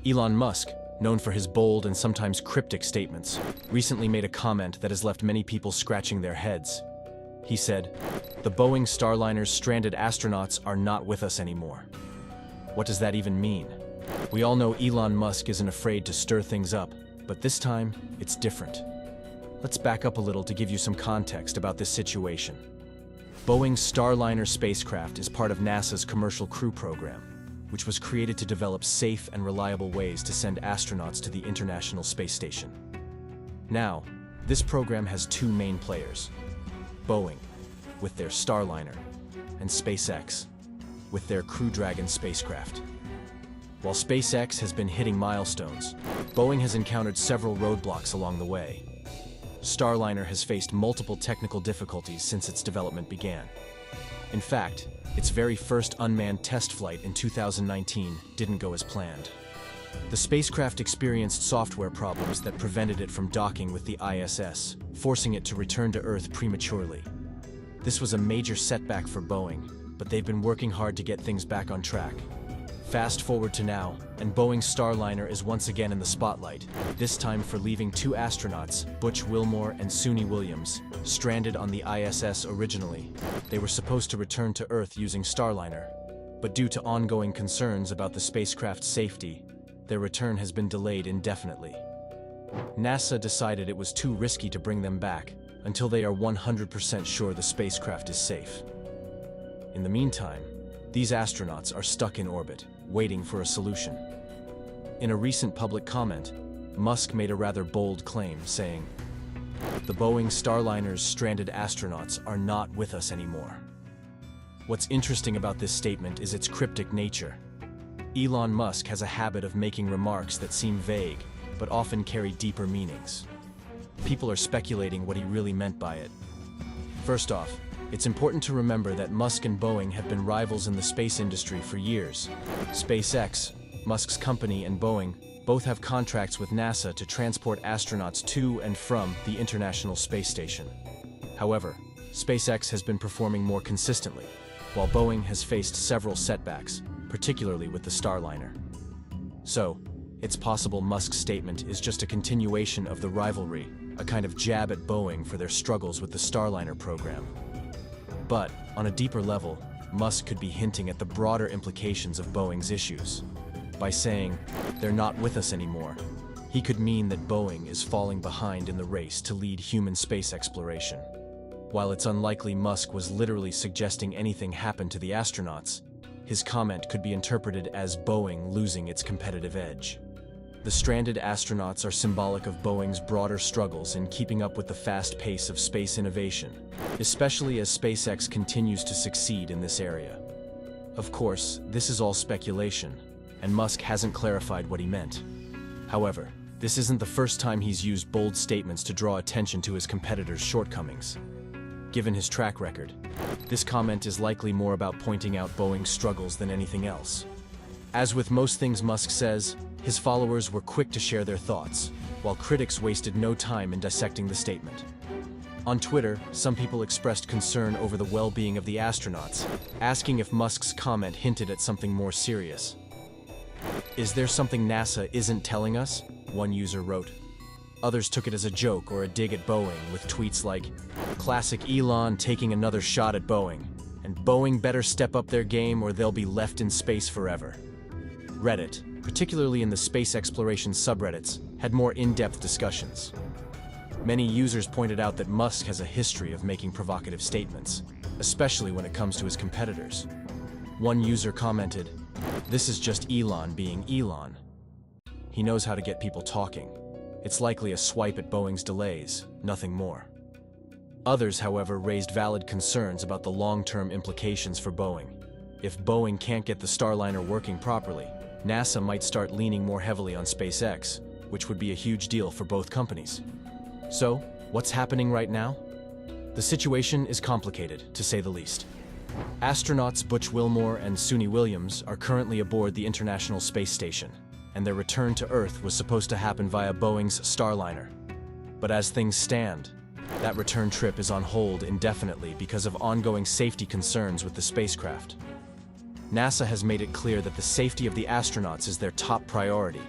Elon Musk, known for his bold and sometimes cryptic statements, recently made a comment that has left many people scratching their heads. He said, "The Boeing Starliners' stranded astronauts are not with us anymore." What does that even mean? We all know Elon Musk isn't afraid to stir things up, but this time, it's different. Let's back up a little to give you some context about this situation. Boeing's Starliner spacecraft is part of NASA's Commercial Crew Program, which was created to develop safe and reliable ways to send astronauts to the International Space Station. Now, this program has two main players: Boeing, with their Starliner, and SpaceX, with their Crew Dragon spacecraft. While SpaceX has been hitting milestones, Boeing has encountered several roadblocks along the way. Starliner has faced multiple technical difficulties since its development began. In fact, its very first unmanned test flight in 2019 didn't go as planned. The spacecraft experienced software problems that prevented it from docking with the ISS, forcing it to return to Earth prematurely. This was a major setback for Boeing, but they've been working hard to get things back on track. Fast forward to now, and Boeing's Starliner is once again in the spotlight, this time for leaving two astronauts, Butch Wilmore and Suni Williams, stranded on the ISS originally. They were supposed to return to Earth using Starliner, but due to ongoing concerns about the spacecraft's safety, their return has been delayed indefinitely. NASA decided it was too risky to bring them back until they are 100% sure the spacecraft is safe. In the meantime, these astronauts are stuck in orbit, waiting for a solution. In a recent public comment, Musk made a rather bold claim, saying, "The Boeing Starliner's stranded astronauts are not with us anymore." What's interesting about this statement is its cryptic nature. Elon Musk has a habit of making remarks that seem vague, but often carry deeper meanings. People are speculating what he really meant by it. First off, it's important to remember that Musk and Boeing have been rivals in the space industry for years. SpaceX, Musk's company, and Boeing both have contracts with NASA to transport astronauts to and from the International Space Station. However, SpaceX has been performing more consistently, while Boeing has faced several setbacks, particularly with the Starliner. So, it's possible Musk's statement is just a continuation of the rivalry, a kind of jab at Boeing for their struggles with the Starliner program. But, on a deeper level, Musk could be hinting at the broader implications of Boeing's issues. By saying, "They're not with us anymore," he could mean that Boeing is falling behind in the race to lead human space exploration. While it's unlikely Musk was literally suggesting anything happened to the astronauts, his comment could be interpreted as Boeing losing its competitive edge. The stranded astronauts are symbolic of Boeing's broader struggles in keeping up with the fast pace of space innovation, especially as SpaceX continues to succeed in this area. Of course, this is all speculation, and Musk hasn't clarified what he meant. However, this isn't the first time he's used bold statements to draw attention to his competitors' shortcomings. Given his track record, this comment is likely more about pointing out Boeing's struggles than anything else. As with most things Musk says, his followers were quick to share their thoughts, while critics wasted no time in dissecting the statement. On Twitter, some people expressed concern over the well-being of the astronauts, asking if Musk's comment hinted at something more serious. "Is there something NASA isn't telling us?" one user wrote. Others took it as a joke or a dig at Boeing, with tweets like, "Classic Elon taking another shot at Boeing, and Boeing better step up their game or they'll be left in space forever." Reddit, particularly in the space exploration subreddits, had more in-depth discussions. Many users pointed out that Musk has a history of making provocative statements, especially when it comes to his competitors. One user commented, "This is just Elon being Elon. He knows how to get people talking. It's likely a swipe at Boeing's delays, nothing more." Others, however, raised valid concerns about the long-term implications for Boeing. If Boeing can't get the Starliner working properly, NASA might start leaning more heavily on SpaceX, which would be a huge deal for both companies. So, what's happening right now? The situation is complicated, to say the least. Astronauts Butch Wilmore and Suni Williams are currently aboard the International Space Station, and their return to Earth was supposed to happen via Boeing's Starliner. But as things stand, that return trip is on hold indefinitely because of ongoing safety concerns with the spacecraft. NASA has made it clear that the safety of the astronauts is their top priority,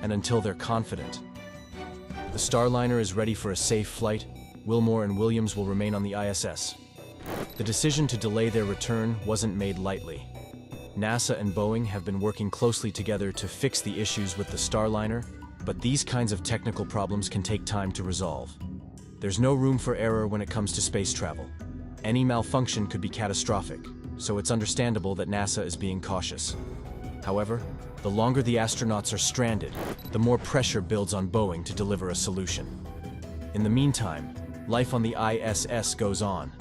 and until they're confident the Starliner is ready for a safe flight, Wilmore and Williams will remain on the ISS. The decision to delay their return wasn't made lightly. NASA and Boeing have been working closely together to fix the issues with the Starliner, but these kinds of technical problems can take time to resolve. There's no room for error when it comes to space travel. Any malfunction could be catastrophic, so it's understandable that NASA is being cautious. However, the longer the astronauts are stranded, the more pressure builds on Boeing to deliver a solution. In the meantime, life on the ISS goes on.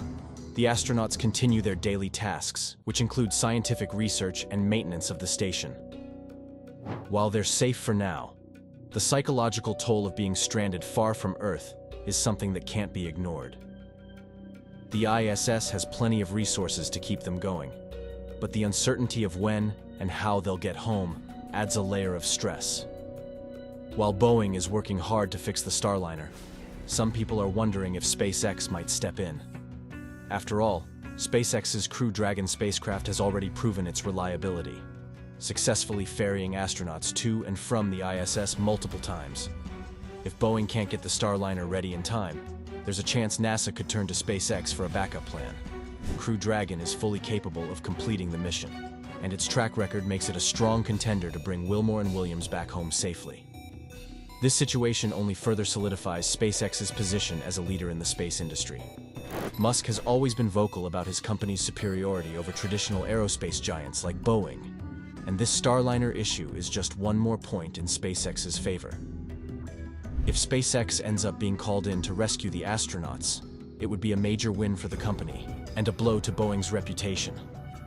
The astronauts continue their daily tasks, which include scientific research and maintenance of the station. While they're safe for now, the psychological toll of being stranded far from Earth is something that can't be ignored. The ISS has plenty of resources to keep them going, but the uncertainty of when and how they'll get home adds a layer of stress. While Boeing is working hard to fix the Starliner, some people are wondering if SpaceX might step in. After all, SpaceX's Crew Dragon spacecraft has already proven its reliability, successfully ferrying astronauts to and from the ISS multiple times. If Boeing can't get the Starliner ready in time, there's a chance NASA could turn to SpaceX for a backup plan. Crew Dragon is fully capable of completing the mission, and its track record makes it a strong contender to bring Wilmore and Williams back home safely. This situation only further solidifies SpaceX's position as a leader in the space industry. Musk has always been vocal about his company's superiority over traditional aerospace giants like Boeing, and this Starliner issue is just one more point in SpaceX's favor. If SpaceX ends up being called in to rescue the astronauts, it would be a major win for the company and a blow to Boeing's reputation.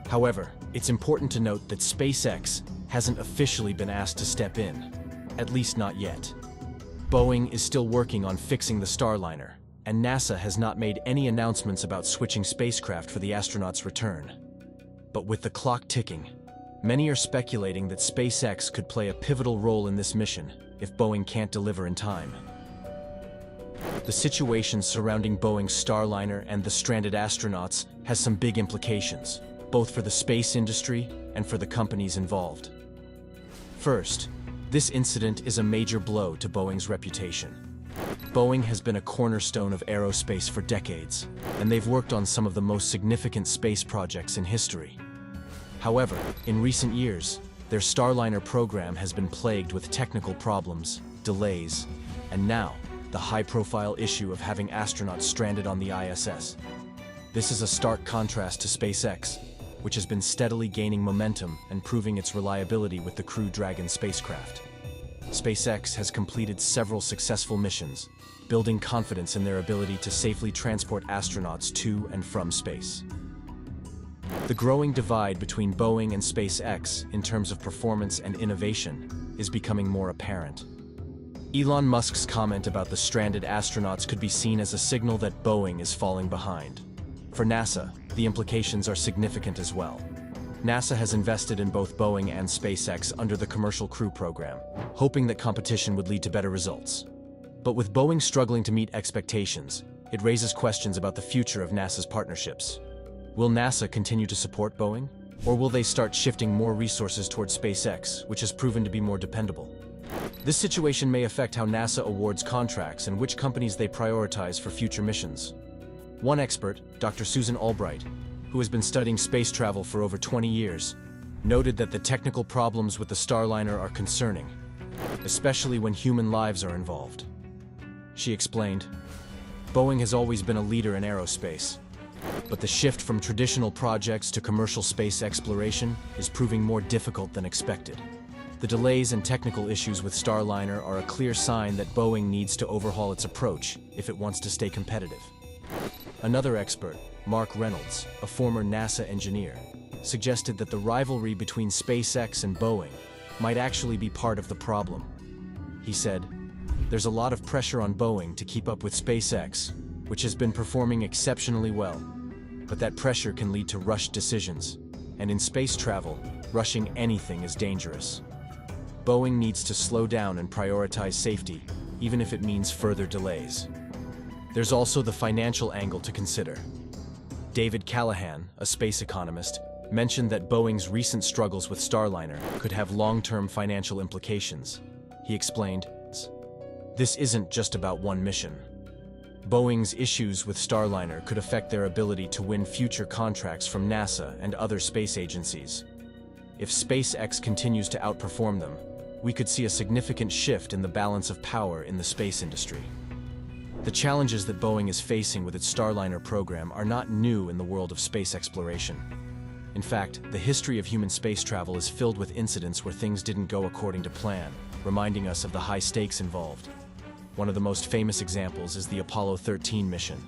However, it's important to note that SpaceX hasn't officially been asked to step in, at least not yet. Boeing is still working on fixing the Starliner, and NASA has not made any announcements about switching spacecraft for the astronauts' return. But with the clock ticking, many are speculating that SpaceX could play a pivotal role in this mission if Boeing can't deliver in time. The situation surrounding Boeing's Starliner and the stranded astronauts has some big implications, both for the space industry and for the companies involved. First, this incident is a major blow to Boeing's reputation. Boeing has been a cornerstone of aerospace for decades, and they've worked on some of the most significant space projects in history. However, in recent years, their Starliner program has been plagued with technical problems, delays, and now, the high-profile issue of having astronauts stranded on the ISS. This is a stark contrast to SpaceX, which has been steadily gaining momentum and proving its reliability with the Crew Dragon spacecraft. SpaceX has completed several successful missions, building confidence in their ability to safely transport astronauts to and from space. The growing divide between Boeing and SpaceX in terms of performance and innovation is becoming more apparent. Elon Musk's comment about the stranded astronauts could be seen as a signal that Boeing is falling behind. For NASA, the implications are significant as well. NASA has invested in both Boeing and SpaceX under the Commercial Crew Program, hoping that competition would lead to better results. But with Boeing struggling to meet expectations, it raises questions about the future of NASA's partnerships. Will NASA continue to support Boeing, or will they start shifting more resources toward SpaceX, which has proven to be more dependable? This situation may affect how NASA awards contracts and which companies they prioritize for future missions. One expert, Dr. Susan Albright, who has been studying space travel for over 20 years, noted that the technical problems with the Starliner are concerning, especially when human lives are involved. She explained, "Boeing has always been a leader in aerospace, but the shift from traditional projects to commercial space exploration is proving more difficult than expected. The delays and technical issues with Starliner are a clear sign that Boeing needs to overhaul its approach if it wants to stay competitive." Another expert, Mark Reynolds, a former NASA engineer, suggested that the rivalry between SpaceX and Boeing might actually be part of the problem. He said, "There's a lot of pressure on Boeing to keep up with SpaceX, which has been performing exceptionally well. But that pressure can lead to rushed decisions, and in space travel, rushing anything is dangerous. Boeing needs to slow down and prioritize safety, even if it means further delays." There's also the financial angle to consider. David Callahan, a space economist, mentioned that Boeing's recent struggles with Starliner could have long-term financial implications. He explained, "This isn't just about one mission. Boeing's issues with Starliner could affect their ability to win future contracts from NASA and other space agencies. If SpaceX continues to outperform them, we could see a significant shift in the balance of power in the space industry." The challenges that Boeing is facing with its Starliner program are not new in the world of space exploration. In fact, the history of human space travel is filled with incidents where things didn't go according to plan, reminding us of the high stakes involved. One of the most famous examples is the Apollo 13 mission,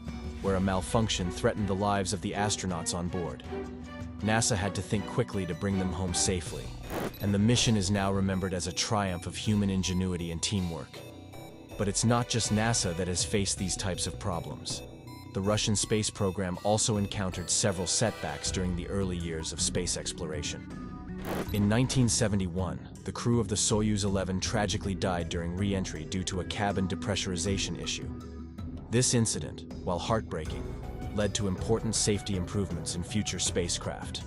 where a malfunction threatened the lives of the astronauts on board. NASA had to think quickly to bring them home safely, and the mission is now remembered as a triumph of human ingenuity and teamwork. But it's not just NASA that has faced these types of problems. The Russian space program also encountered several setbacks during the early years of space exploration. In 1971, the crew of the Soyuz 11 tragically died during re-entry due to a cabin depressurization issue. This incident, while heartbreaking, led to important safety improvements in future spacecraft.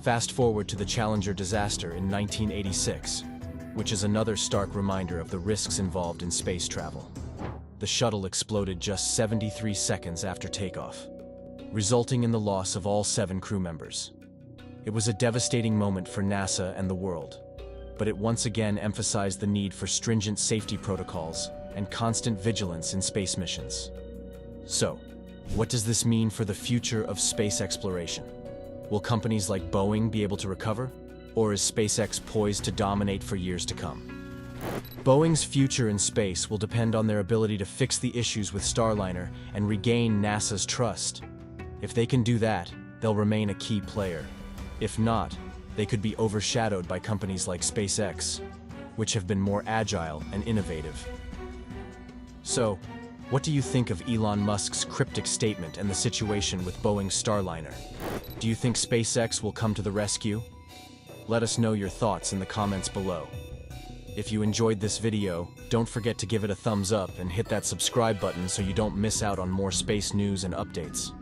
Fast forward to the Challenger disaster in 1986, which is another stark reminder of the risks involved in space travel. The shuttle exploded just 73 seconds after takeoff, resulting in the loss of all 7 crew members. It was a devastating moment for NASA and the world, but it once again emphasized the need for stringent safety protocols and constant vigilance in space missions. So, what does this mean for the future of space exploration? Will companies like Boeing be able to recover, or is SpaceX poised to dominate for years to come? Boeing's future in space will depend on their ability to fix the issues with Starliner and regain NASA's trust. If they can do that, they'll remain a key player. If not, they could be overshadowed by companies like SpaceX, which have been more agile and innovative. So, what do you think of Elon Musk's cryptic statement and the situation with Boeing's Starliner? Do you think SpaceX will come to the rescue? Let us know your thoughts in the comments below. If you enjoyed this video, don't forget to give it a thumbs up and hit that subscribe button so you don't miss out on more space news and updates.